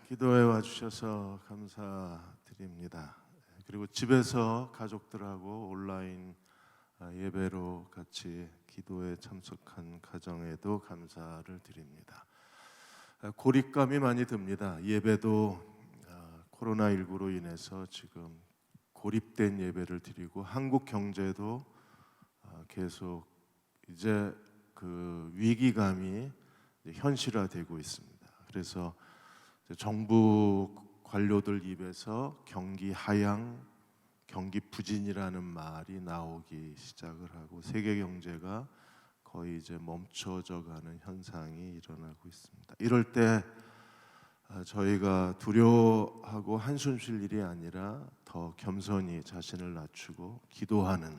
기도해 와주셔서 감사드립니다. 그리고 집에서 가족들하고 온라인 예배로 같이 기도에 참석한 가정에도 감사를 드립니다. 고립감이 많이 듭니다. 예배도 코로나19로 인해서 지금 고립된 예배를 드리고 한국 경제도 계속 이제 그 위기감이 현실화되고 있습니다. 그래서 정부 관료들 입에서 경기 하향, 경기 부진이라는 말이 나오기 시작을 하고 세계 경제가 거의 이제 멈춰져가는 현상이 일어나고 있습니다. 이럴 때 저희가 두려워하고 한숨 쉴 일이 아니라 더 겸손히 자신을 낮추고 기도하는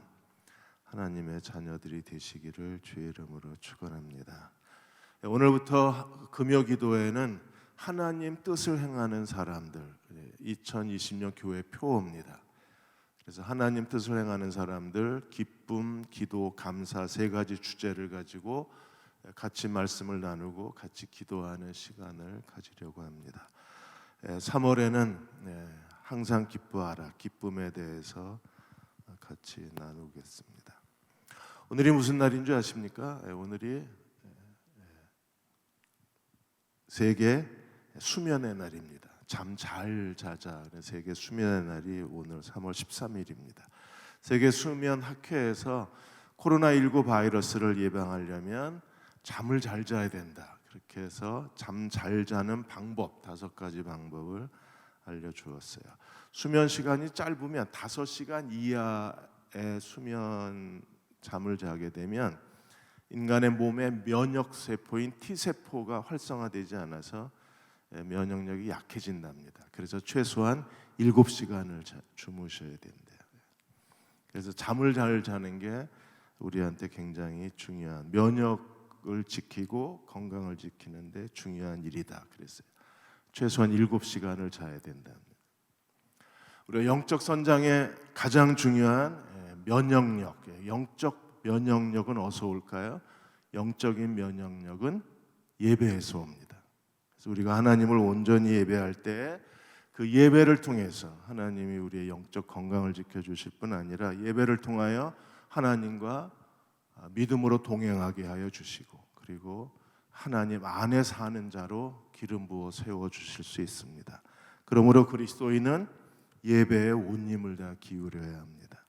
하나님의 자녀들이 되시기를 주의 이름으로 축원합니다. 오늘부터 금요 기도회는 하나님 뜻을 행하는 사람들 2020년 교회 표어입니다. 그래서 하나님 뜻을 행하는 사람들 기쁨, 기도, 감사 세 가지 주제를 가지고 같이 말씀을 나누고 같이 기도하는 시간을 가지려고 합니다. 3월에는 항상 기뻐하라 기쁨에 대해서 같이 나누겠습니다. 오늘이 무슨 날인 줄 아십니까? 오늘이 세계 수면의 날입니다. 잠 잘 자자 세계 수면의 날이 오늘 3월 13일입니다. 세계 수면 학회에서 코로나19 바이러스를 예방하려면 잠을 잘 자야 된다. 그렇게 해서 잠 잘 자는 방법 5가지 방법을 알려주었어요. 수면 시간이 짧으면 5시간 이하의 수면 잠을 자게 되면 인간의 몸의 면역 세포인 T세포가 활성화되지 않아서 면역력이 약해진답니다. 그래서 최소한 7시간을 주무셔야 된대요. 그래서 잠을 잘 자는 게 우리한테 굉장히 중요한 면역을 지키고 건강을 지키는데 중요한 일이다. 그랬어요. 최소한 7시간을 자야 된답니다. 우리가 영적 선장의 가장 중요한 면역력, 영적 면역력은 어디서 올까요? 영적인 면역력은 예배에서 옵니다. 그래서 우리가 하나님을 온전히 예배할 때 그 예배를 통해서 하나님이 우리의 영적 건강을 지켜주실 뿐 아니라 예배를 통하여 하나님과 믿음으로 동행하게 하여 주시고 그리고 하나님 안에 사는 자로 기름 부어 세워주실 수 있습니다. 그러므로 그리스도인은 예배에 온 힘을 다 기울여야 합니다.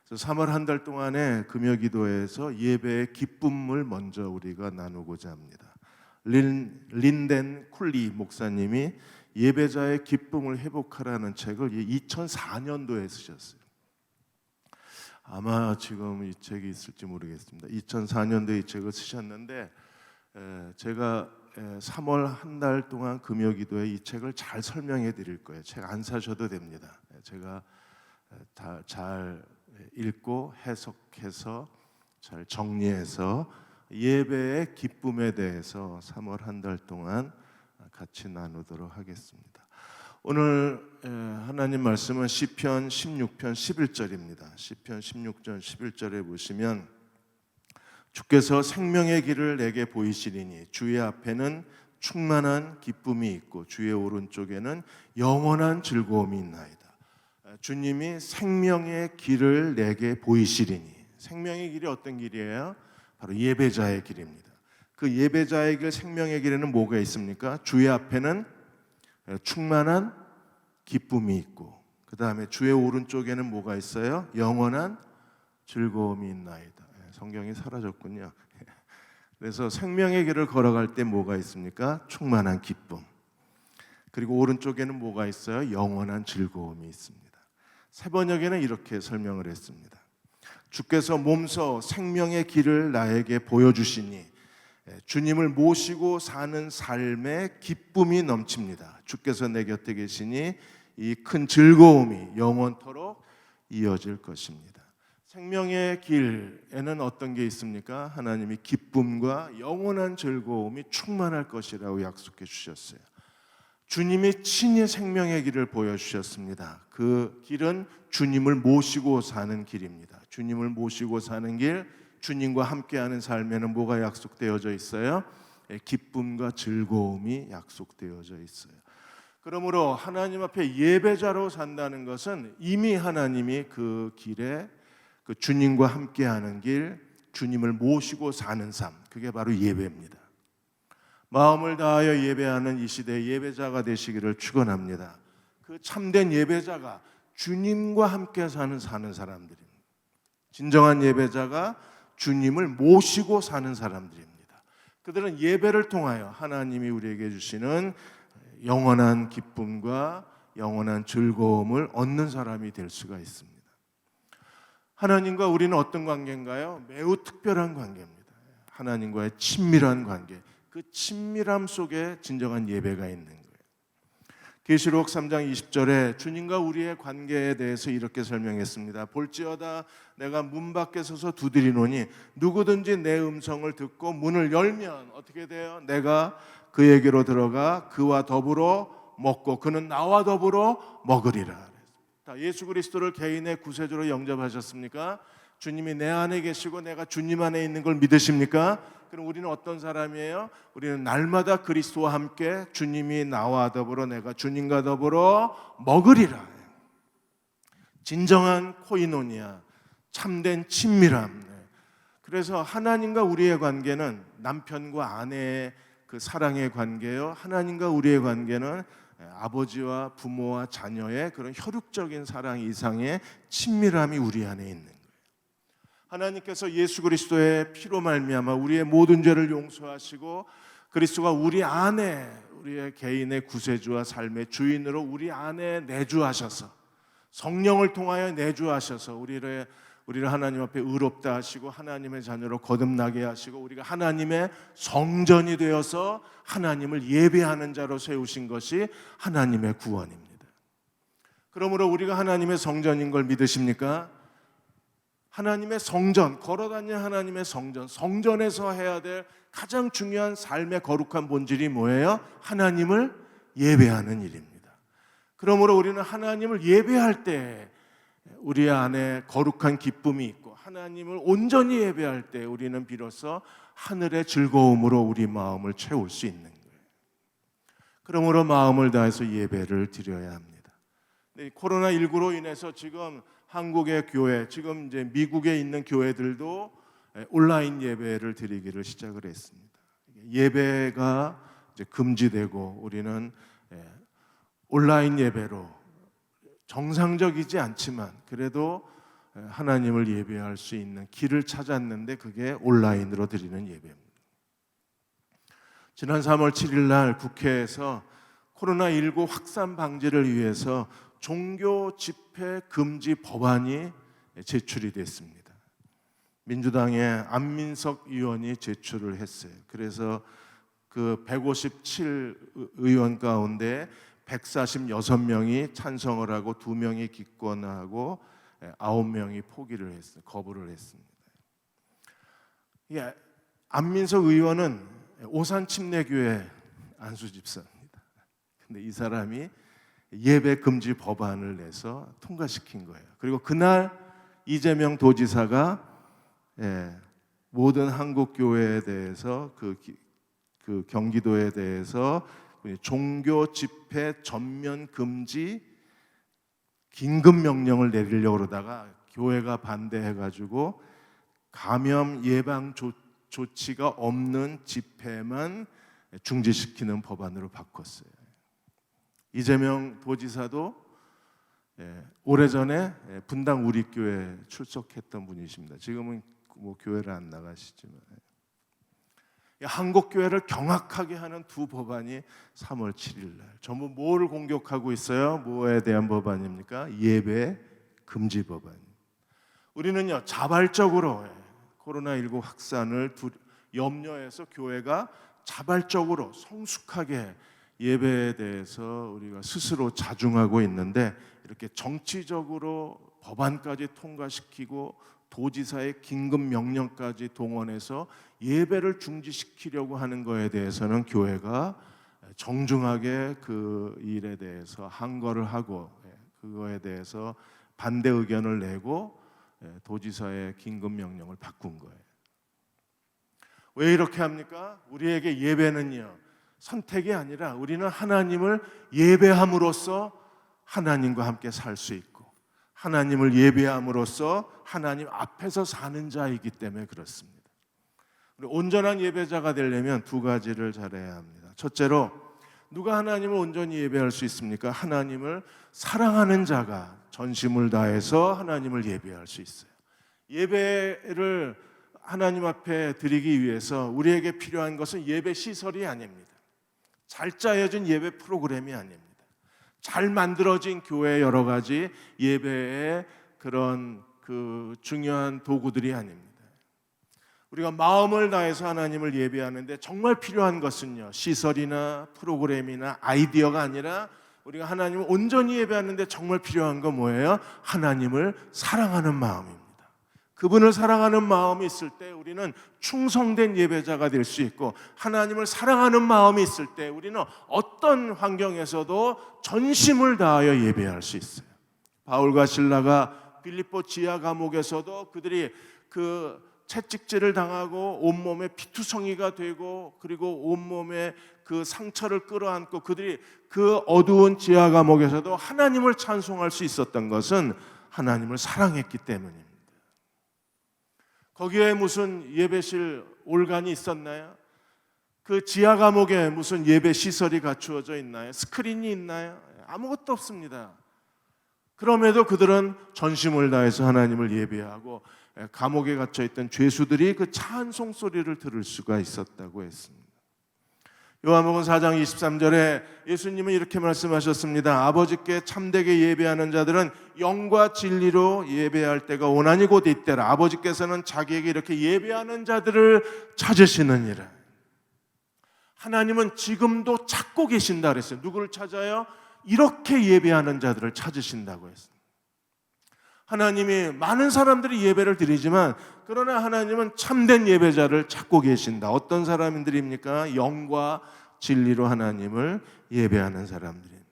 그래서 3월 한 달 동안의 금요 기도에서 예배의 기쁨을 먼저 우리가 나누고자 합니다. 린덴 쿨리 목사님이 예배자의 기쁨을 회복하라는 책을 2004년도에 쓰셨어요. 아마 지금 이 책이 있을지 모르겠습니다. 2004년도에 이 책을 쓰셨는데 제가 3월 한 달 동안 금요 기도에 이 책을 잘 설명해 드릴 거예요. 책 안 사셔도 됩니다. 제가 잘 읽고 해석해서 잘 정리해서 예배의 기쁨에 대해서 3월 한 달 동안 같이 나누도록 하겠습니다. 오늘 하나님 말씀은 시편 16편 11절입니다. 시편 16편 11절에 보시면 주께서 생명의 길을 내게 보이시리니 주의 앞에는 충만한 기쁨이 있고 주의 오른쪽에는 영원한 즐거움이 있나이다. 주님이 생명의 길을 내게 보이시리니 생명의 길이 어떤 길이에요? 바로 예배자의 길입니다. 그 예배자의 길 생명의 길에는 뭐가 있습니까? 주의 앞에는 충만한 기쁨이 있고 그 다음에 주의 오른쪽에는 뭐가 있어요? 영원한 즐거움이 있나이다. 성경이 사라졌군요. 그래서 생명의 길을 걸어갈 때 뭐가 있습니까? 충만한 기쁨. 그리고 오른쪽에는 뭐가 있어요? 영원한 즐거움이 있습니다. 세번역에는 이렇게 설명을 했습니다. 주께서 몸소 생명의 길을 나에게 보여주시니 주님을 모시고 사는 삶에 기쁨이 넘칩니다. 주께서 내 곁에 계시니 이 큰 즐거움이 영원토록 이어질 것입니다. 생명의 길에는 어떤 게 있습니까? 하나님이 기쁨과 영원한 즐거움이 충만할 것이라고 약속해 주셨어요. 주님이 친히 생명의 길을 보여주셨습니다. 그 길은 주님을 모시고 사는 길입니다. 주님을 모시고 사는 길, 주님과 함께하는 삶에는 뭐가 약속되어져 있어요? 기쁨과 즐거움이 약속되어져 있어요. 그러므로 하나님 앞에 예배자로 산다는 것은 이미 하나님이 그 길에 그 주님과 함께하는 길, 주님을 모시고 사는 삶, 그게 바로 예배입니다. 마음을 다하여 예배하는 이 시대의 예배자가 되시기를 축원합니다. 그 참된 예배자가 주님과 함께 사는 사람들입니다. 진정한 예배자가 주님을 모시고 사는 사람들입니다. 그들은 예배를 통하여 하나님이 우리에게 주시는 영원한 기쁨과 영원한 즐거움을 얻는 사람이 될 수가 있습니다. 하나님과 우리는 어떤 관계인가요? 매우 특별한 관계입니다. 하나님과의 친밀한 관계. 그 친밀함 속에 진정한 예배가 있는 거예요. 계시록 3장 20절에 주님과 우리의 관계에 대해서 이렇게 설명했습니다. 볼지어다 내가 문 밖에 서서 두드리노니 누구든지 내 음성을 듣고 문을 열면 어떻게 돼요? 내가 그에게로 들어가 그와 더불어 먹고 그는 나와 더불어 먹으리라. 예수 그리스도를 개인의 구세주로 영접하셨습니까? 주님이 내 안에 계시고 내가 주님 안에 있는 걸 믿으십니까? 그럼 우리는 어떤 사람이에요? 우리는 날마다 그리스도와 함께 주님이 나와 더불어 내가 주님과 더불어 먹으리라. 진정한 코이노니아, 참된 친밀함. 그래서 하나님과 우리의 관계는 남편과 아내의 그 사랑의 관계요, 하나님과 우리의 관계는 아버지와 부모와 자녀의 그런 혈육적인 사랑 이상의 친밀함이 우리 안에 있는 거예요. 하나님께서 예수 그리스도의 피로 말미암아 우리의 모든 죄를 용서하시고 그리스도가 우리 안에 우리의 개인의 구세주와 삶의 주인으로 우리 안에 내주하셔서 성령을 통하여 내주하셔서 우리를 하나님 앞에 의롭다 하시고 하나님의 자녀로 거듭나게 하시고 우리가 하나님의 성전이 되어서 하나님을 예배하는 자로 세우신 것이 하나님의 구원입니다. 그러므로 우리가 하나님의 성전인 걸 믿으십니까? 하나님의 성전, 걸어다니는 하나님의 성전, 성전에서 해야 될 가장 중요한 삶의 거룩한 본질이 뭐예요? 하나님을 예배하는 일입니다. 그러므로 우리는 하나님을 예배할 때 우리 안에 거룩한 기쁨이 있고 하나님을 온전히 예배할 때 우리는 비로소 하늘의 즐거움으로 우리 마음을 채울 수 있는 거예요. 그러므로 마음을 다해서 예배를 드려야 합니다. 코로나19로 인해서 지금 한국의 교회, 지금 이제 미국에 있는 교회들도 온라인 예배를 드리기를 시작을 했습니다. 예배가 이제 금지되고 우리는 온라인 예배로 정상적이지 않지만 그래도 하나님을 예배할 수 있는 길을 찾았는데 그게 온라인으로 드리는 예배입니다. 지난 3월 7일 날 국회에서 코로나19 확산 방지를 위해서 종교 집회 금지 법안이 제출이 됐습니다. 민주당의 안민석 의원이 제출을 했어요. 그래서 그 157 의원 가운데 146명이 찬성을 하고 2명이 기권하고 9명이 포기를 했어요. 거부를 했습니다. 안민석 의원은 오산침례교회 안수 집사입니다. 근데 이 사람이 예배 금지 법안을 내서 통과시킨 거예요. 그리고 그날 이재명 도지사가 모든 한국 교회에 대해서 그 경기도에 대해서 종교 집회 전면 금지 긴급 명령을 내리려고 그러다가 교회가 반대해가지고 감염 예방 조치가 없는 집회만 중지시키는 법안으로 바꿨어요. 이재명 도지사도 오래전에 분당 우리교회 출석했던 분이십니다. 지금은 뭐 교회를 안 나가시지만 한국 교회를 경악하게 하는 두 법안이 3월 7일 날 전부 뭐를 공격하고 있어요? 뭐에 대한 법안입니까? 예배 금지 법안. 우리는요 자발적으로 코로나19 확산을 염려해서 교회가 자발적으로 성숙하게 예배에 대해서 우리가 스스로 자중하고 있는데 이렇게 정치적으로 법안까지 통과시키고 도지사의 긴급 명령까지 동원해서 예배를 중지시키려고 하는 거에 대해서는 교회가 정중하게 그 일에 대해서 항거를 하고 그거에 대해서 반대 의견을 내고 도지사의 긴급 명령을 바꾼 거예요. 왜 이렇게 합니까? 우리에게 예배는요, 선택이 아니라 우리는 하나님을 예배함으로써 하나님과 함께 살 수 있고, 하나님을 예배함으로써 하나님 앞에서 사는 자이기 때문에 그렇습니다. 우리 온전한 예배자가 되려면 두 가지를 잘해야 합니다. 첫째로, 누가 하나님을 온전히 예배할 수 있습니까? 하나님을 사랑하는 자가 전심을 다해서 하나님을 예배할 수 있어요. 예배를 하나님 앞에 드리기 위해서 우리에게 필요한 것은 예배 시설이 아닙니다. 잘 짜여진 예배 프로그램이 아닙니다. 잘 만들어진 교회의 여러 가지 예배의 그런 중요한 도구들이 아닙니다. 우리가 마음을 다해서 하나님을 예배하는데 정말 필요한 것은요, 시설이나 프로그램이나 아이디어가 아니라 우리가 하나님을 온전히 예배하는데 정말 필요한 건 뭐예요? 하나님을 사랑하는 마음입니다. 그분을 사랑하는 마음이 있을 때 우리는 충성된 예배자가 될 수 있고, 하나님을 사랑하는 마음이 있을 때 우리는 어떤 환경에서도 전심을 다하여 예배할 수 있어요. 바울과 실라가 빌립보 지하 감옥에서도 그들이 그 채찍질을 당하고 온몸에 피투성이가 되고, 그리고 온몸에 그 상처를 끌어안고 그들이 그 어두운 지하 감옥에서도 하나님을 찬송할 수 있었던 것은 하나님을 사랑했기 때문입니다. 거기에 무슨 예배실 올간이 있었나요? 그 지하 감옥에 무슨 예배 시설이 갖추어져 있나요? 스크린이 있나요? 아무것도 없습니다. 그럼에도 그들은 전심을 다해서 하나님을 예배하고, 감옥에 갇혀 있던 죄수들이 그 찬송 소리를 들을 수가 있었다고 했습니다. 요한복음 4장 23절에 예수님은 이렇게 말씀하셨습니다. 아버지께 참되게 예배하는 자들은 영과 진리로 예배할 때가 오나니 곧 이때라. 아버지께서는 자기에게 이렇게 예배하는 자들을 찾으시느니라. 하나님은 지금도 찾고 계신다 그랬어요. 누구를 찾아요? 이렇게 예배하는 자들을 찾으신다고 했습니다. 하나님이 많은 사람들이 예배를 드리지만, 그러나 하나님은 참된 예배자를 찾고 계신다. 어떤 사람들입니까? 영과 진리로 하나님을 예배하는 사람들입니다.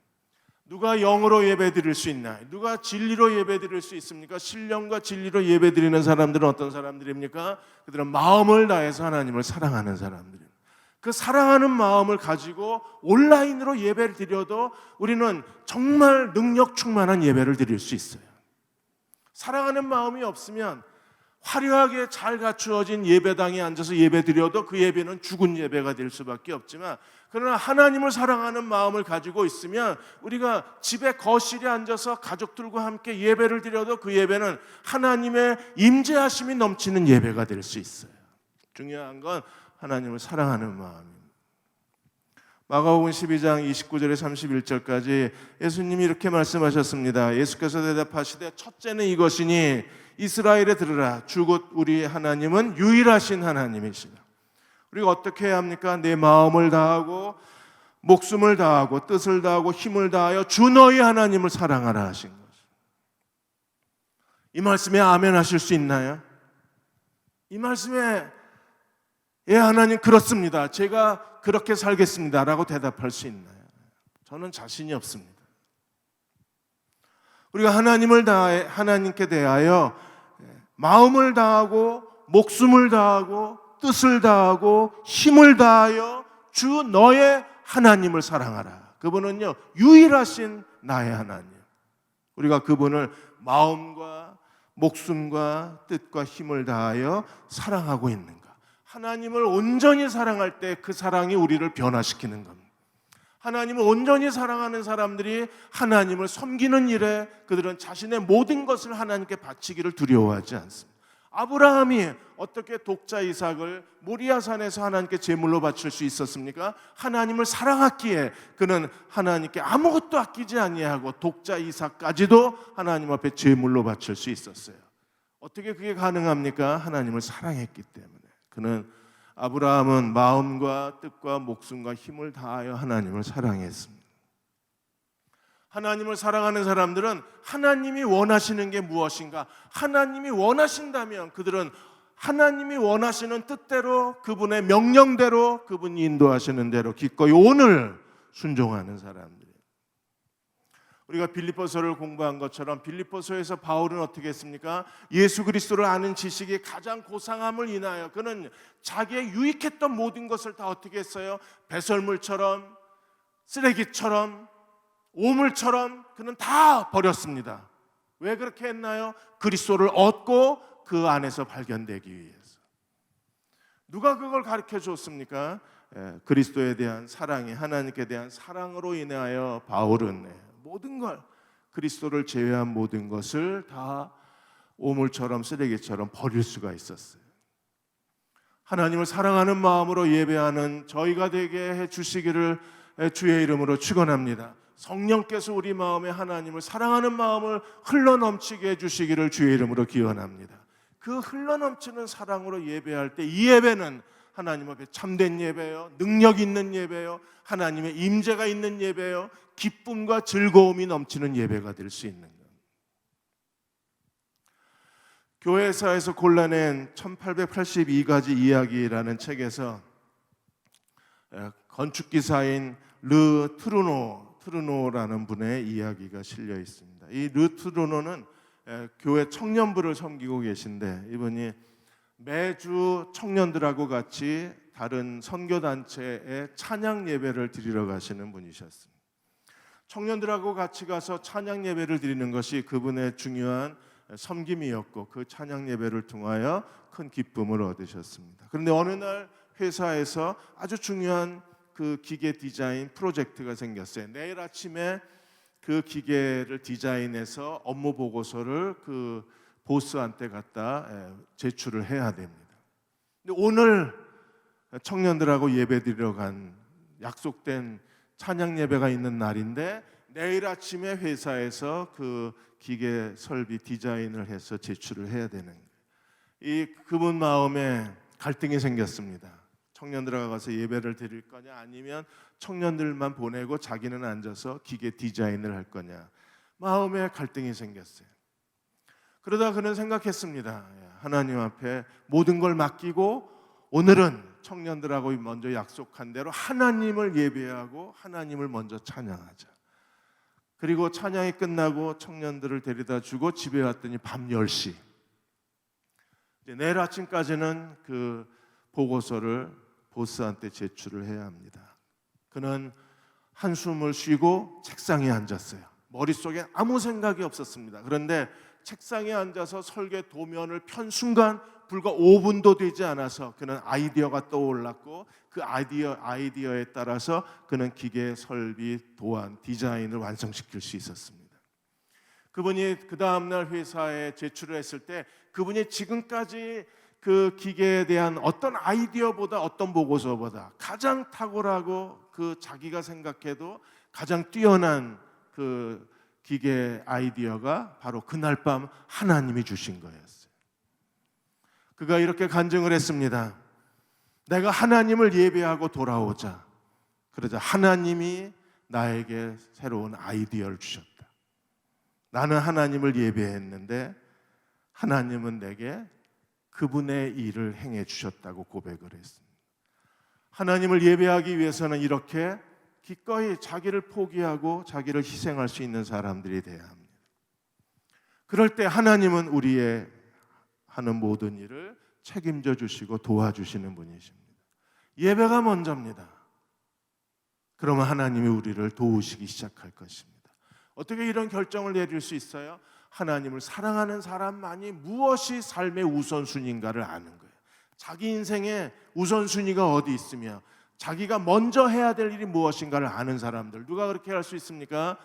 누가 영으로 예배 드릴 수 있나요? 누가 진리로 예배 드릴 수 있습니까? 신령과 진리로 예배 드리는 사람들은 어떤 사람들입니까? 그들은 마음을 다해서 하나님을 사랑하는 사람들입니다. 그 사랑하는 마음을 가지고 온라인으로 예배를 드려도 우리는 정말 능력 충만한 예배를 드릴 수 있어요. 사랑하는 마음이 없으면 화려하게 잘 갖추어진 예배당에 앉아서 예배 드려도 그 예배는 죽은 예배가 될 수밖에 없지만, 그러나 하나님을 사랑하는 마음을 가지고 있으면 우리가 집에 거실에 앉아서 가족들과 함께 예배를 드려도 그 예배는 하나님의 임재하심이 넘치는 예배가 될 수 있어요. 중요한 건 하나님을 사랑하는 마음입니다. 마가복음 12장 29절에 31절까지 예수님이 이렇게 말씀하셨습니다. 예수께서 대답하시되 첫째는 이것이니 이스라엘에 들으라. 주 곧 우리 하나님은 유일하신 하나님이시다. 우리가 어떻게 해야 합니까? 내 마음을 다하고 목숨을 다하고 뜻을 다하고 힘을 다하여 주 너희 하나님을 사랑하라 하신 것입니다. 이 말씀에 아멘 하실 수 있나요? 이 말씀에 예 하나님 그렇습니다, 제가 그렇게 살겠습니다 라고 대답할 수 있나요? 저는 자신이 없습니다. 우리가 하나님께 대하여 마음을 다하고 목숨을 다하고 뜻을 다하고 힘을 다하여 주 너의 하나님을 사랑하라. 그분은요 유일하신 나의 하나님. 우리가 그분을 마음과 목숨과 뜻과 힘을 다하여 사랑하고 있는가? 하나님을 온전히 사랑할 때 그 사랑이 우리를 변화시키는 겁니다. 하나님을 온전히 사랑하는 사람들이 하나님을 섬기는 일에 그들은 자신의 모든 것을 하나님께 바치기를 두려워하지 않습니다. 아브라함이 어떻게 독자 이삭을 모리아산에서 하나님께 제물로 바칠 수 있었습니까? 하나님을 사랑했기에 그는 하나님께 아무것도 아끼지 아니하고 독자 이삭까지도 하나님 앞에 제물로 바칠 수 있었어요. 어떻게 그게 가능합니까? 하나님을 사랑했기 때문에. 아브라함은 마음과 뜻과 목숨과 힘을 다하여 하나님을 사랑했습니다. 하나님을 사랑하는 사람들은 하나님이 원하시는 게 무엇인가? 하나님이 원하신다면 그들은 하나님이 원하시는 뜻대로, 그분의 명령대로, 그분이 인도하시는 대로 기꺼이 오늘 순종하는 사람들이에요. 우리가 빌립보서를 공부한 것처럼 빌립보서에서 바울은 어떻게 했습니까? 예수 그리스도를 아는 지식이 가장 고상함을 인하여 그는 자기의 유익했던 모든 것을 다 어떻게 했어요? 배설물처럼, 쓰레기처럼, 오물처럼 그는 다 버렸습니다. 왜 그렇게 했나요? 그리스도를 얻고 그 안에서 발견되기 위해서. 누가 그걸 가르쳐 줬습니까? 그리스도에 대한 사랑이, 하나님께 대한 사랑으로 인하여 바울은 모든 걸, 그리스도를 제외한 모든 것을 다 오물처럼 쓰레기처럼 버릴 수가 있었어요. 하나님을 사랑하는 마음으로 예배하는 저희가 되게 해 주시기를 주의 이름으로 축원합니다. 성령께서 우리 마음에 하나님을 사랑하는 마음을 흘러넘치게 해주시기를 주의 이름으로 기원합니다. 그 흘러넘치는 사랑으로 예배할 때 이 예배는 하나님 앞에 참된 예배요, 능력 있는 예배요, 하나님의 임재가 있는 예배요, 기쁨과 즐거움이 넘치는 예배가 될 수 있는 것. 교회사에서 골라낸 1882가지 이야기라는 책에서 건축기사인 르 트루노라는 분의 이야기가 실려 있습니다. 이 르 트루노는 교회 청년부를 섬기고 계신데 이분이 매주 청년들하고 같이 다른 선교단체에 찬양 예배를 드리러 가시는 분이셨습니다. 청년들하고 같이 가서 찬양 예배를 드리는 것이 그분의 중요한 섬김이었고 그 찬양 예배를 통하여 큰 기쁨을 얻으셨습니다. 그런데 어느 날 회사에서 아주 중요한 그 기계 디자인 프로젝트가 생겼어요. 내일 아침에 그 기계를 디자인해서 업무 보고서를 그 보스한테 갖다 제출을 해야 됩니다. 근데 오늘 청년들하고 예배드리러 간 약속된 찬양 예배가 있는 날인데 내일 아침에 회사에서 그 기계 설비 디자인을 해서 제출을 해야 되는 거예요. 그분 마음에 갈등이 생겼습니다. 청년들하고 가서 예배를 드릴 거냐 아니면 청년들만 보내고 자기는 앉아서 기계 디자인을 할 거냐. 마음에 갈등이 생겼어요. 그러다 그는 생각했습니다. 하나님 앞에 모든 걸 맡기고 오늘은 청년들하고 먼저 약속한 대로 하나님을 예배하고 하나님을 먼저 찬양하자. 그리고 찬양이 끝나고 청년들을 데려다 주고 집에 왔더니 밤 10시. 내일 아침까지는 그 보고서를 보스한테 제출을 해야 합니다. 그는 한숨을 쉬고 책상에 앉았어요. 머릿속에 아무 생각이 없었습니다. 그런데 책상에 앉아서 설계 도면을 편 순간 불과 5분도 되지 않아서 그는 아이디어가 떠올랐고 그 아이디어에 따라서 그는 기계 설비 도안 디자인을 완성시킬 수 있었습니다. 그분이 그 다음날 회사에 제출을 했을 때 그분이 지금까지 그 기계에 대한 어떤 아이디어보다 어떤 보고서보다 가장 탁월하고 그 자기가 생각해도 가장 뛰어난 그 기계 아이디어가 바로 그날 밤 하나님이 주신 거였어요. 그가 이렇게 간증을 했습니다. 내가 하나님을 예배하고 돌아오자. 그러자 하나님이 나에게 새로운 아이디어를 주셨다. 나는 하나님을 예배했는데 하나님은 내게 그분의 일을 행해 주셨다고 고백을 했습니다. 하나님을 예배하기 위해서는 이렇게 기꺼이 자기를 포기하고 자기를 희생할 수 있는 사람들이 돼야 합니다. 그럴 때 하나님은 우리의 하는 모든 일을 책임져 주시고 도와주시는 분이십니다. 예배가 먼저입니다. 그러면 하나님이 우리를 도우시기 시작할 것입니다. 어떻게 이런 결정을 내릴 수 있어요? 하나님을 사랑하는 사람만이 무엇이 삶의 우선순위인가를 아는 거예요. 자기 인생에 우선순위가 어디 있으며 자기가 먼저 해야 될 일이 무엇인가를 아는 사람들. 누가 그렇게 할 수 있습니까?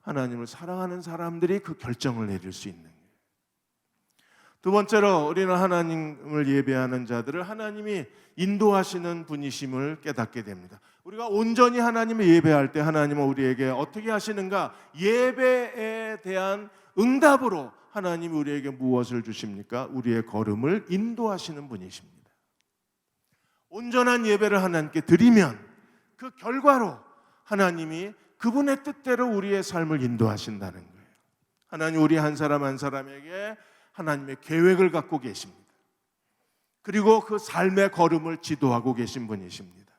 하나님을 사랑하는 사람들이 그 결정을 내릴 수 있는 거예요. 두 번째로 우리는 하나님을 예배하는 자들을 하나님이 인도하시는 분이심을 깨닫게 됩니다. 우리가 온전히 하나님을 예배할 때 하나님은 우리에게 어떻게 하시는가? 예배에 대한 응답으로 하나님이 우리에게 무엇을 주십니까? 우리의 걸음을 인도하시는 분이십니다. 온전한 예배를 하나님께 드리면 그 결과로 하나님이 그분의 뜻대로 우리의 삶을 인도하신다는 거예요. 하나님 우리 한 사람 한 사람에게 하나님의 계획을 갖고 계십니다. 그리고 그 삶의 걸음을 지도하고 계신 분이십니다.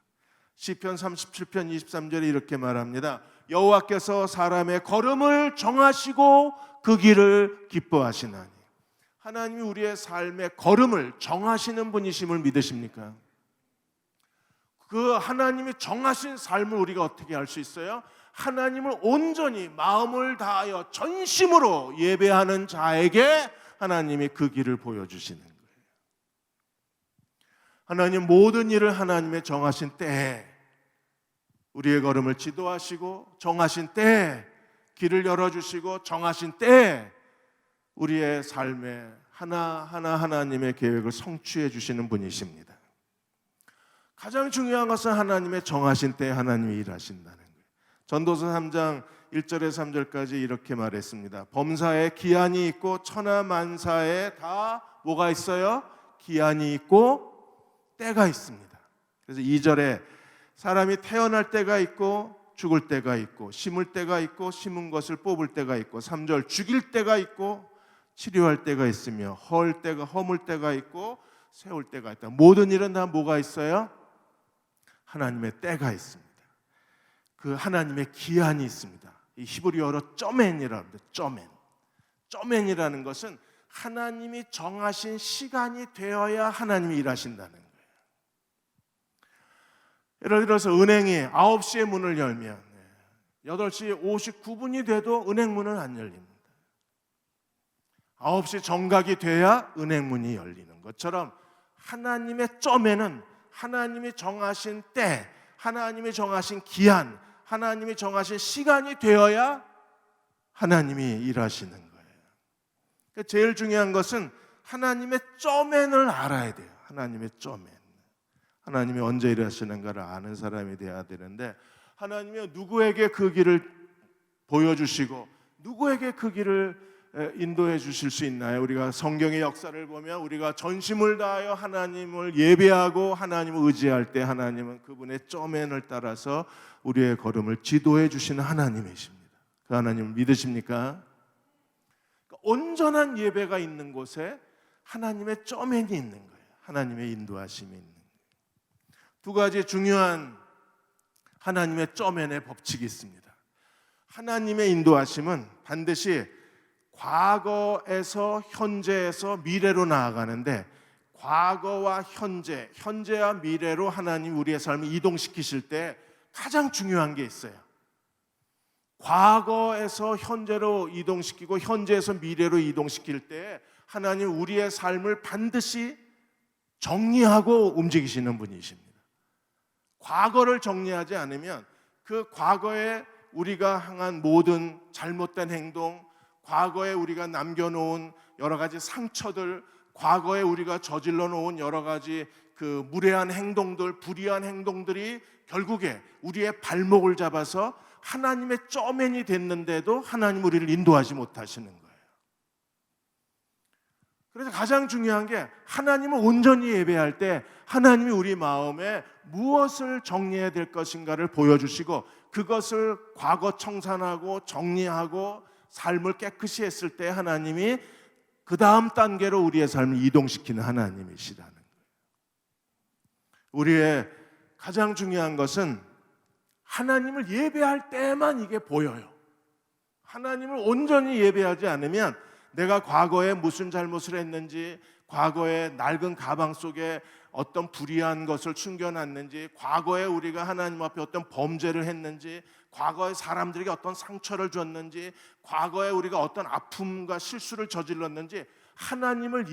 시편 37편 23절에 이렇게 말합니다. 여호와께서 사람의 걸음을 정하시고 그 길을 기뻐하시나니. 하나님이 우리의 삶의 걸음을 정하시는 분이심을 믿으십니까? 그 하나님이 정하신 삶을 우리가 어떻게 할 수 있어요? 하나님을 온전히 마음을 다하여 전심으로 예배하는 자에게 하나님이 그 길을 보여주시는 거예요. 하나님 모든 일을 하나님의 정하신 때에 우리의 걸음을 지도하시고, 정하신 때에 길을 열어주시고, 정하신 때에 우리의 삶에 하나하나 하나님의 계획을 성취해 주시는 분이십니다. 가장 중요한 것은 하나님의 정하신 때에 하나님이 일하신다는 거예요. 전도서 3장 1절에서 3절까지 이렇게 말했습니다. 범사에 기한이 있고 천하만사에 다 뭐가 있어요? 기한이 있고 때가 있습니다. 그래서 2절에 사람이 태어날 때가 있고 죽을 때가 있고, 심을 때가 있고 심은 것을 뽑을 때가 있고, 3절 죽일 때가 있고 치료할 때가 있으며 허물 때가 있고 세울 때가 있다. 모든 일은 다 뭐가 있어요? 하나님의 때가 있습니다. 그 하나님의 기한이 있습니다. 이 히브리어로 쪼멘이라고 합니다. 쪼멘이라는 것은 하나님이 정하신 시간이 되어야 하나님이 일하신다는 거예요. 예를 들어서 은행이 9시에 문을 열면 8시 59분이 돼도 은행문은 안 열립니다. 9시 정각이 돼야 은행문이 열리는 것처럼 하나님의 점에는 하나님이 정하신 때, 하나님이 정하신 기한, 하나님이 정하신 시간이 되어야 하나님이 일하시는 거예요. 제일 중요한 것은 하나님의 점엔을 알아야 돼요. 하나님의 점엔. 하나님이 언제 일하시는가를 아는 사람이 돼야 되는데, 하나님이 누구에게 그 길을 보여주시고 누구에게 그 길을 인도해 주실 수 있나요? 우리가 성경의 역사를 보면 우리가 전심을 다하여 하나님을 예배하고 하나님을 의지할 때 하나님은 그분의 쪼맨을 따라서 우리의 걸음을 지도해 주시는 하나님이십니다. 그 하나님을 믿으십니까? 그러니까 온전한 예배가 있는 곳에 하나님의 쪼맨이 있는 거예요. 하나님의 인도하심이 있는 거예요. 두 가지 중요한 하나님의 쪼맨의 법칙이 있습니다. 하나님의 인도하심은 반드시 과거에서 현재에서 미래로 나아가는데, 과거와 현재, 현재와 미래로 하나님 우리의 삶을 이동시키실 때 가장 중요한 게 있어요. 과거에서 현재로 이동시키고 현재에서 미래로 이동시킬 때 하나님 우리의 삶을 반드시 정리하고 움직이시는 분이십니다. 과거를 정리하지 않으면 그 과거에 우리가 향한 모든 잘못된 행동, 과거에 우리가 남겨놓은 여러 가지 상처들, 과거에 우리가 저질러 놓은 여러 가지 그 무례한 행동들, 불의한 행동들이 결국에 우리의 발목을 잡아서 하나님의 쪼맨이 됐는데도 하나님 우리를 인도하지 못하시는 거예요. 그래서 가장 중요한 게 하나님을 온전히 예배할 때 하나님이 우리 마음에 무엇을 정리해야 될 것인가를 보여주시고, 그것을 과거 청산하고 정리하고 삶을 깨끗이 했을 때 하나님이 그 다음 단계로 우리의 삶을 이동시키는 하나님이시라는 거예요. 우리의 가장 중요한 것은 하나님을 예배할 때만 이게 보여요. 하나님을 온전히 예배하지 않으면 내가 과거에 무슨 잘못을 했는지, 과거에 낡은 가방 속에 어떤 불의한 것을 숨겨놨는지, 과거에 우리가 하나님 앞에 어떤 범죄를 했는지, 과거에 사람들에게 어떤 상처를 줬는지, 과거에 우리가 어떤 아픔과 실수를 저질렀는지, 하나님을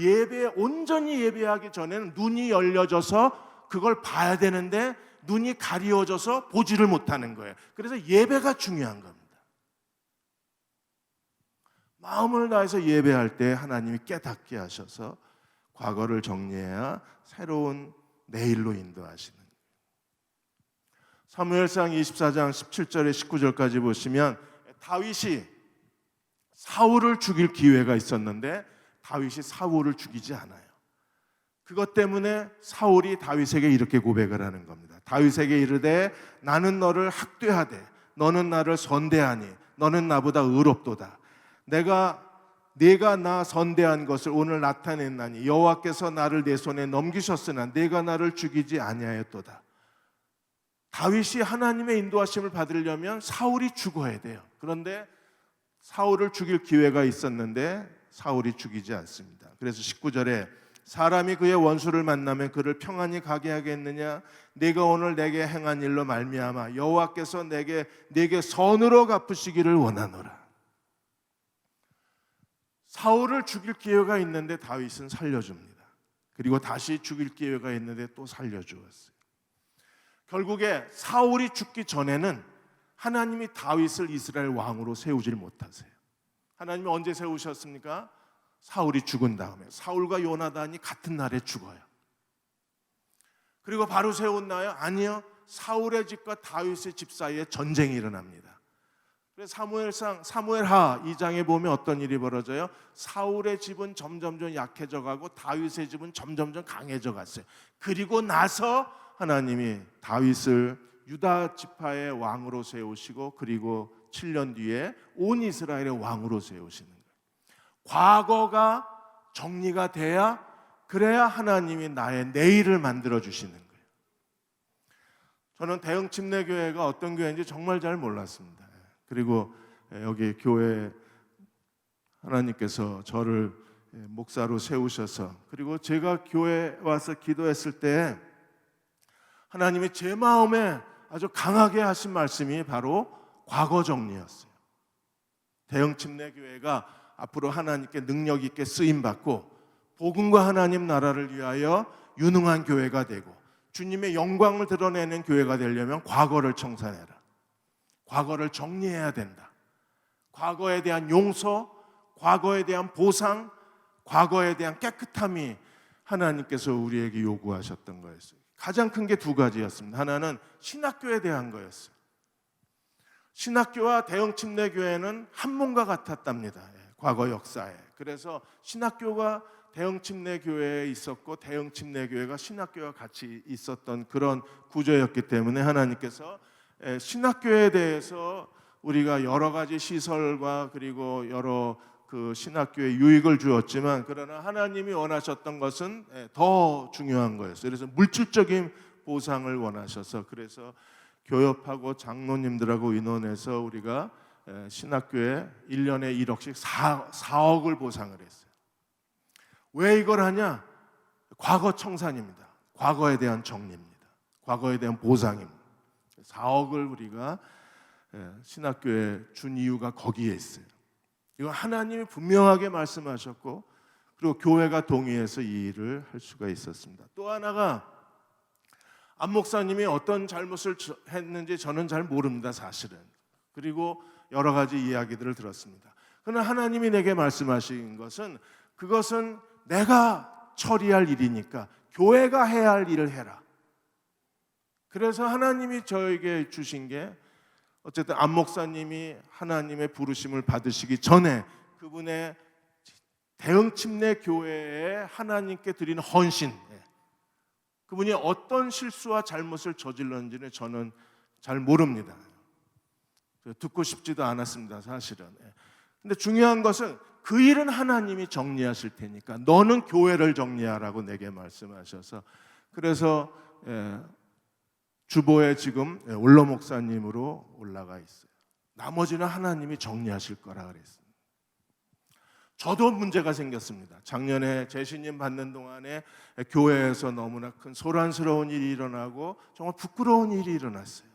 온전히 예배하기 전에는 눈이 열려져서 그걸 봐야 되는데 눈이 가리워져서 보지를 못하는 거예요. 그래서 예배가 중요한 겁니다. 마음을 다해서 예배할 때 하나님이 깨닫게 하셔서 과거를 정리해야 새로운 내일로 인도하시는 거예요. 사무엘상 24장 17절에 19절까지 보시면 다윗이 사울을 죽일 기회가 있었는데 다윗이 사울을 죽이지 않아요. 그것 때문에 사울이 다윗에게 이렇게 고백을 하는 겁니다. 다윗에게 이르되 나는 너를 학대하되 너는 나를 선대하니 너는 나보다 의롭도다. 네가 나 선대한 것을 오늘 나타냈나니 여호와께서 나를 내 손에 넘기셨으나 네가 나를 죽이지 아니하였도다. 다윗이 하나님의 인도하심을 받으려면 사울이 죽어야 돼요. 그런데 사울을 죽일 기회가 있었는데 사울이 죽이지 않습니다. 그래서 19절에 사람이 그의 원수를 만나면 그를 평안히 가게 하겠느냐? 네가 오늘 내게 행한 일로 말미암아 여호와께서 내게 선으로 갚으시기를 원하노라. 사울을 죽일 기회가 있는데 다윗은 살려줍니다. 그리고 다시 죽일 기회가 있는데 또 살려주었어요. 결국에 사울이 죽기 전에는 하나님이 다윗을 이스라엘 왕으로 세우질 못하세요. 하나님이 언제 세우셨습니까? 사울이 죽은 다음에. 사울과 요나단이 같은 날에 죽어요. 그리고 바로 세웠나요? 아니요. 사울의 집과 다윗의 집 사이에 전쟁이 일어납니다. 그래서 사무엘하 2장에 보면 어떤 일이 벌어져요? 사울의 집은 점점점 약해져 가고 다윗의 집은 점점점 강해져 갔어요. 그리고 나서 하나님이 다윗을 유다 지파의 왕으로 세우시고 그리고 7년 뒤에 온 이스라엘의 왕으로 세우시는 거예요. 과거가 정리가 돼야, 그래야 하나님이 나의 내일을 만들어 주시는 거예요. 저는 대흥 침례교회가 어떤 교회인지 정말 잘 몰랐습니다. 그리고 여기 교회 하나님께서 저를 목사로 세우셔서, 그리고 제가 교회에 와서 기도했을 때 하나님이 제 마음에 아주 강하게 하신 말씀이 바로 과거 정리였어요. 대흥 침례교회가 앞으로 하나님께 능력 있게 쓰임 받고 복음과 하나님 나라를 위하여 유능한 교회가 되고 주님의 영광을 드러내는 교회가 되려면 과거를 청산해라. 과거를 정리해야 된다. 과거에 대한 용서, 과거에 대한 보상, 과거에 대한 깨끗함이 하나님께서 우리에게 요구하셨던 거였어요. 가장 큰 게 두 가지였습니다. 하나는 신학교에 대한 거였어요. 신학교와 대흥 침례교회는 한 몸과 같았답니다. 과거 역사에. 그래서 신학교가 대흥 침례교회에 있었고 대흥 침례교회가 신학교와 같이 있었던 그런 구조였기 때문에 하나님께서 신학교에 대해서 우리가 여러 가지 시설과 그리고 여러 그 신학교에 유익을 주었지만, 그러나 하나님이 원하셨던 것은 더 중요한 거였어요. 그래서 물질적인 보상을 원하셔서, 그래서 교협하고 장로님들하고 의논해서 우리가 신학교에 1년에 1억씩 4억을 보상을 했어요. 왜 이걸 하냐? 과거 청산입니다. 과거에 대한 정리입니다. 과거에 대한 보상입니다. 4억을 우리가 신학교에 준 이유가 거기에 있어요. 이거 하나님이 분명하게 말씀하셨고, 그리고 교회가 동의해서 이 일을 할 수가 있었습니다. 또 하나가 안 목사님이 어떤 잘못을 했는지 저는 잘 모릅니다, 사실은. 그리고 여러 가지 이야기들을 들었습니다. 그러나 하나님이 내게 말씀하신 것은, 그것은 내가 처리할 일이니까 교회가 해야 할 일을 해라. 그래서 하나님이 저에게 주신 게, 어쨌든 안 목사님이 하나님의 부르심을 받으시기 전에 그분의 대흥 침례 교회에 하나님께 드리는 헌신, 그분이 어떤 실수와 잘못을 저질렀는지는 저는 잘 모릅니다. 듣고 싶지도 않았습니다, 사실은. 근데 중요한 것은 그 일은 하나님이 정리하실 테니까 너는 교회를 정리하라고 내게 말씀하셔서, 그래서 주보에 지금 올로 목사님으로 올라가 있어요. 나머지는 하나님이 정리하실 거라 그랬습니다. 저도 문제가 생겼습니다. 작년에 재신임 받는 동안에 교회에서 너무나 큰 소란스러운 일이 일어나고 정말 부끄러운 일이 일어났어요.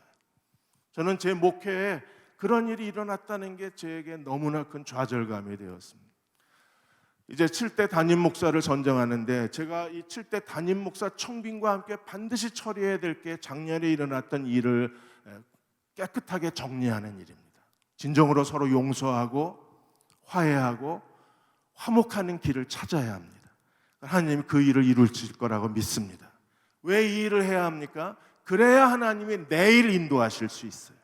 저는 제 목회에 그런 일이 일어났다는 게 저에게 너무나 큰 좌절감이 되었습니다. 이제 7대 담임 목사를 선정하는데, 제가 이 7대 담임 목사 청빙과 함께 반드시 처리해야 될 게 작년에 일어났던 일을 깨끗하게 정리하는 일입니다. 진정으로 서로 용서하고 화해하고 화목하는 길을 찾아야 합니다. 하나님이 그 일을 이루실 거라고 믿습니다. 왜 이 일을 해야 합니까? 그래야 하나님이 내일 인도하실 수 있어요.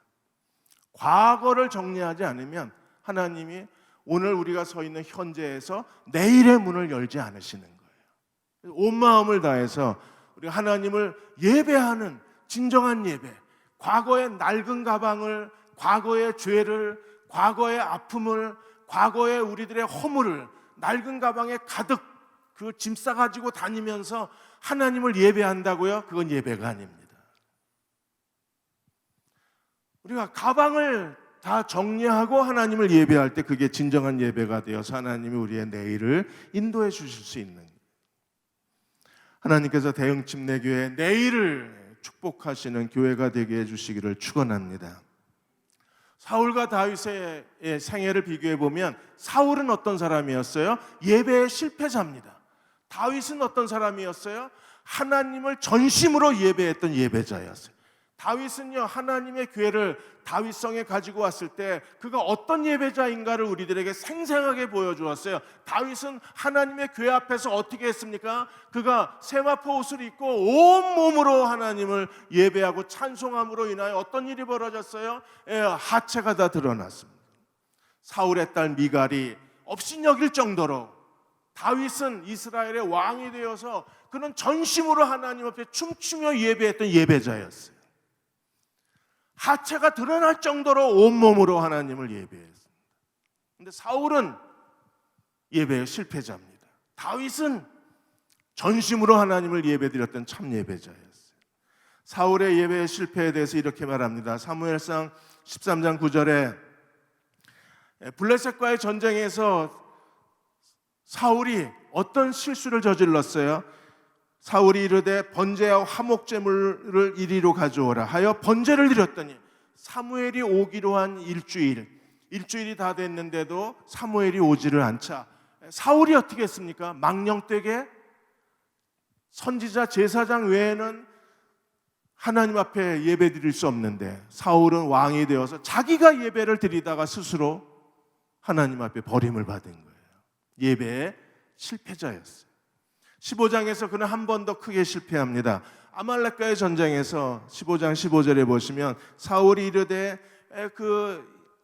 과거를 정리하지 않으면 하나님이 오늘 우리가 서 있는 현재에서 내일의 문을 열지 않으시는 거예요. 온 마음을 다해서 우리가 하나님을 예배하는 진정한 예배, 과거의 낡은 가방을, 과거의 죄를, 과거의 아픔을, 과거의 우리들의 허물을 낡은 가방에 가득 그 짐 싸가지고 다니면서 하나님을 예배한다고요? 그건 예배가 아닙니다. 우리가 가방을 다 정리하고 하나님을 예배할 때 그게 진정한 예배가 되어서 하나님이 우리의 내일을 인도해 주실 수 있는, 하나님께서 대흥침례교회 내일을 축복하시는 교회가 되게 해주시기를 축원합니다. 사울과 다윗의 생애를 비교해 보면 사울은 어떤 사람이었어요? 예배의 실패자입니다. 다윗은 어떤 사람이었어요? 하나님을 전심으로 예배했던 예배자였어요. 다윗은요, 하나님의 교회를 다윗성에 가지고 왔을 때 그가 어떤 예배자인가를 우리들에게 생생하게 보여주었어요. 다윗은 하나님의 교회 앞에서 어떻게 했습니까? 그가 세마포 옷을 입고 온몸으로 하나님을 예배하고 찬송함으로 인하여 어떤 일이 벌어졌어요? 하체가 다 드러났습니다. 사울의 딸 미갈이 업신여길 정도로 다윗은 이스라엘의 왕이 되어서 그는 전심으로 하나님 앞에 춤추며 예배했던 예배자였어요. 하체가 드러날 정도로 온몸으로 하나님을 예배했습니다. 그런데 사울은 예배의 실패자입니다. 다윗은 전심으로 하나님을 예배드렸던 참 예배자였어요. 사울의 예배의 실패에 대해서 이렇게 말합니다. 사무엘상 13장 9절에 블레셋과의 전쟁에서 사울이 어떤 실수를 저질렀어요? 사울이 이르되 번제와 화목제물을 이리로 가져오라 하여 번제를 드렸더니 사무엘이 오기로 한 일주일이 다 됐는데도 사무엘이 오지를 않자 사울이 어떻게 했습니까? 망령되게 선지자 제사장 외에는 하나님 앞에 예배 드릴 수 없는데 사울은 왕이 되어서 자기가 예배를 드리다가 스스로 하나님 앞에 버림을 받은 거예요. 예배의 실패자였어요. 15장에서 그는 한 번 더 크게 실패합니다. 아말렉과의 전쟁에서 15장 15절에 보시면 사울이 이르되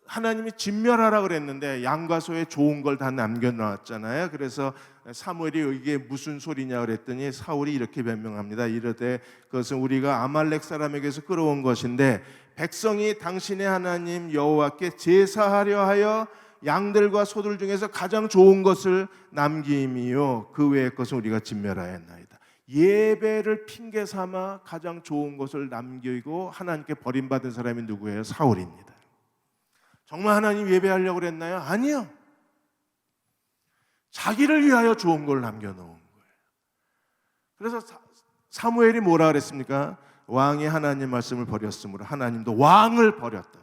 하나님이 진멸하라 그랬는데 양과 소에 좋은 걸 다 남겨놨잖아요. 그래서 사무엘이 이게 무슨 소리냐 그랬더니 사울이 이렇게 변명합니다. 이르되 그것은 우리가 아말렉 사람에게서 끌어온 것인데 백성이 당신의 하나님 여호와께 제사하려 하여 양들과 소들 중에서 가장 좋은 것을 남김이요 그 외의 것은 우리가 진멸하였나이다. 예배를 핑계 삼아 가장 좋은 것을 남기고 하나님께 버림받은 사람이 누구예요? 사울입니다. 정말 하나님 예배하려고 그랬나요? 아니요. 자기를 위하여 좋은 걸 남겨놓은 거예요. 그래서 사무엘이 뭐라 그랬습니까? 왕이 하나님 말씀을 버렸으므로 하나님도 왕을 버렸다.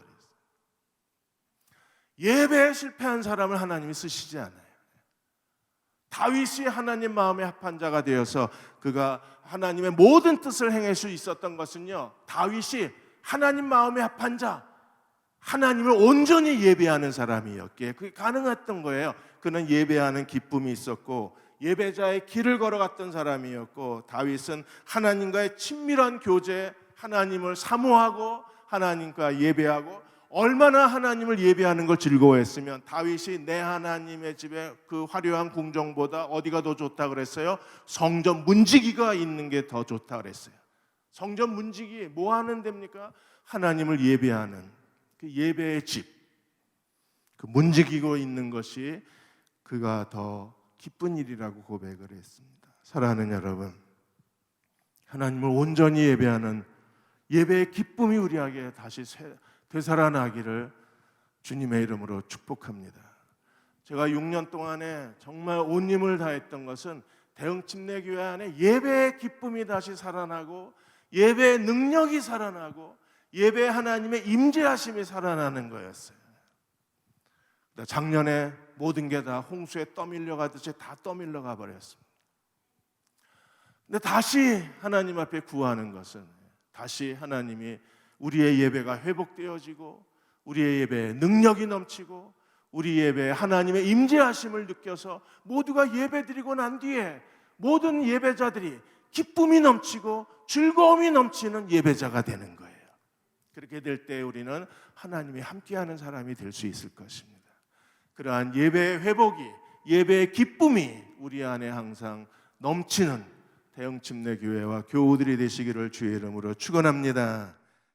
예배에 실패한 사람을 하나님이 쓰시지 않아요. 다윗이 하나님 마음에 합한 자가 되어서 그가 하나님의 모든 뜻을 행할 수 있었던 것은요, 다윗이 하나님 마음에 합한 자, 하나님을 온전히 예배하는 사람이었기에 그게 가능했던 거예요. 그는 예배하는 기쁨이 있었고 예배자의 길을 걸어갔던 사람이었고 다윗은 하나님과의 친밀한 교제, 하나님을 사모하고 하나님과 예배하고 얼마나 하나님을 예배하는 걸 즐거워했으면 다윗이 내 하나님의 집에 그 화려한 궁정보다 어디가 더 좋다 그랬어요? 성전 문지기가 있는 게 더 좋다 그랬어요. 성전 문지기 뭐 하는 데입니까? 하나님을 예배하는 그 예배의 집, 그 문지기고 있는 것이 그가 더 기쁜 일이라고 고백을 했습니다. 사랑하는 여러분, 하나님을 온전히 예배하는 예배의 기쁨이 우리에게 다시 되살아나기를 주님의 이름으로 축복합니다. 제가 6년 동안에 정말 온 힘을 다했던 것은 대흥침례교회 안에 예배의 기쁨이 다시 살아나고 예배의 능력이 살아나고 예배 하나님의 임재하심이 살아나는 거였어요. 작년에 모든 게 다 홍수에 떠밀려 가듯이 다 떠밀려 가버렸습니다. 근데 다시 하나님 앞에 구하는 것은 다시 하나님이 우리의 예배가 회복되어지고 우리의 예배에 능력이 넘치고 우리 예배에 하나님의 임재하심을 느껴서 모두가 예배드리고 난 뒤에 모든 예배자들이 기쁨이 넘치고 즐거움이 넘치는 예배자가 되는 거예요. 그렇게 될 때 우리는 하나님이 함께하는 사람이 될 수 있을 것입니다. 그러한 예배의 회복이, 예배의 기쁨이 우리 안에 항상 넘치는 대흥침례교회와 교우들이 되시기를 주의 이름으로 축원합니다.